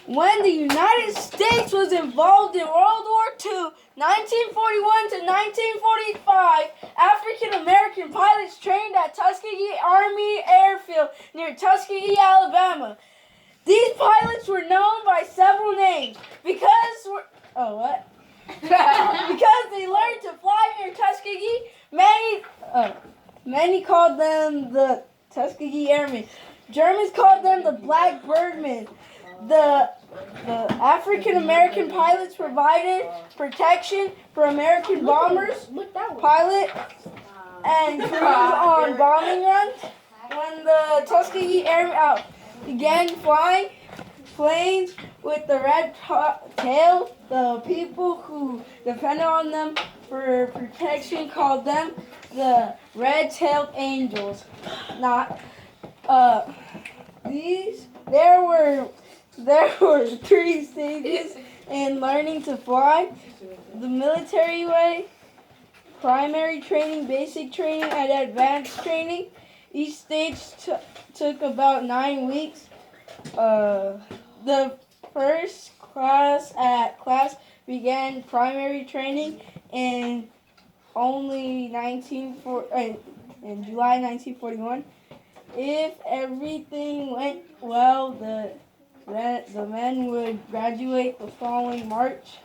When the United States was involved in World War II, 1941 to 1945, African-American pilots trained at Tuskegee Army Airfield near Tuskegee, Alabama. These pilots were known by several names because they learned to fly near Tuskegee. Many called them the Tuskegee Airmen. Germans called them the Black Birdmen. The African-American pilots provided protection for American bombers, pilots, and crews on bombing runs. When the Tuskegee Airmen began flying planes with the red tail, the people who depended on them for protection called them the red-tailed angels. There were 3 stages in learning to fly: the military way, primary training, basic training, and advanced training. Each stage took about 9 weeks. The first class began primary training in in July 1941. If everything went well, the men would graduate the following March.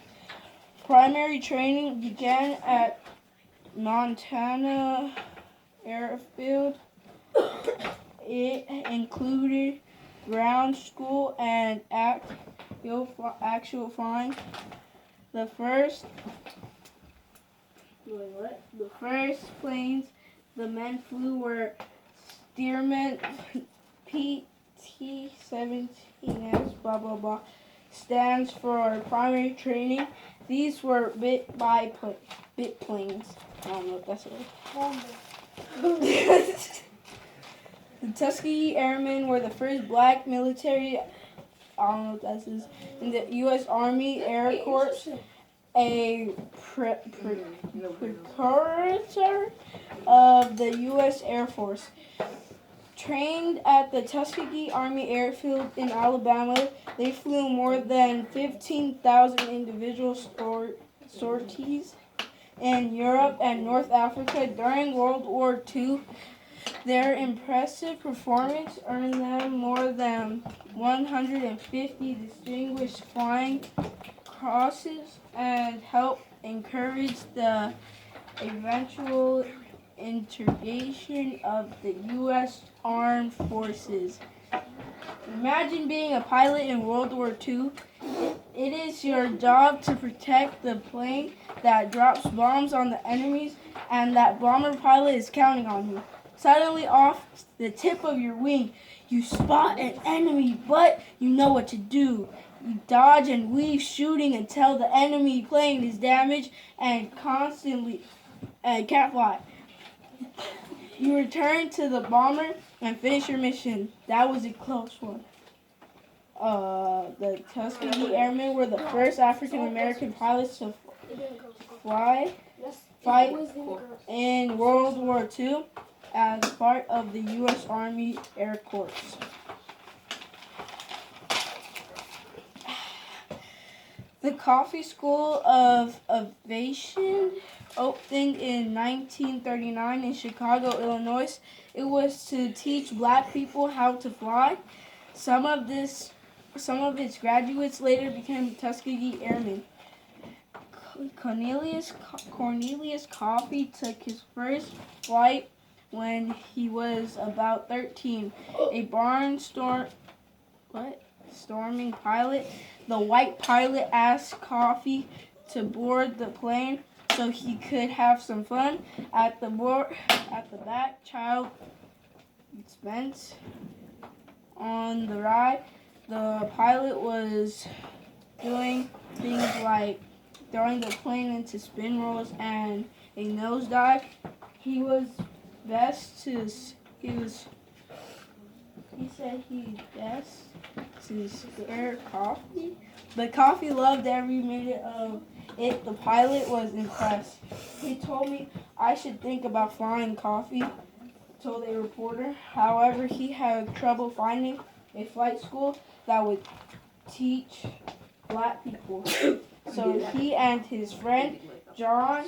Primary training began at Montana Airfield. It included ground school and actual flying. The first planes the men flew were Stearman PT-17S, blah blah blah, stands for primary training. These were bit planes. I don't know what that's about. The Tuskegee Airmen were the first black military, I don't know what that is, in the U.S. Army Air Corps, a precursor of the U.S. Air Force. Trained at the Tuskegee Army Airfield in Alabama, they flew more than 15,000 individual sorties in Europe and North Africa during World War II. Their impressive performance earned them more than 150 distinguished flying crosses and helped encourage the eventual integration of the U.S. Armed Forces. Imagine being a pilot in World War II. It is your job to protect the plane that drops bombs on the enemies, and that bomber pilot is counting on you. Suddenly, off the tip of your wing, you spot an enemy, but you know what to do. You dodge and weave, shooting until the enemy plane is damaged and can't fly. You return to the bomber and finish your mission. That was a close one. The Tuskegee Airmen were the first African American pilots to fight in World War II as part of the U.S. Army Air Corps. The Coffee School of Aviation opened in 1939 in Chicago, Illinois. It was to teach black people how to fly. Some of its graduates later became Tuskegee Airmen. Cornelius Coffee took his first flight when he was about 13. A storming pilot. The white pilot asked Coffee to board the plane so he could have some fun. At the back, child expense on the ride. The pilot was doing things like throwing the plane into spin rolls and a nosedive. He said he best to scare Coffee, but Coffee loved every minute of it. The pilot was impressed. He told me I should think about flying, Coffee told a reporter. However, he had trouble finding a flight school that would teach black people. So he and his friend John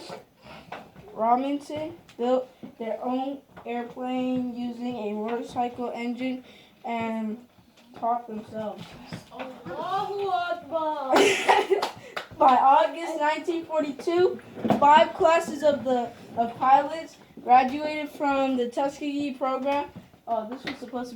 Robinson built their own airplane using a motorcycle engine and taught themselves. Allahu Akbar. By August 1942, 5 classes of pilots graduated from the Tuskegee program. Oh, this was supposed to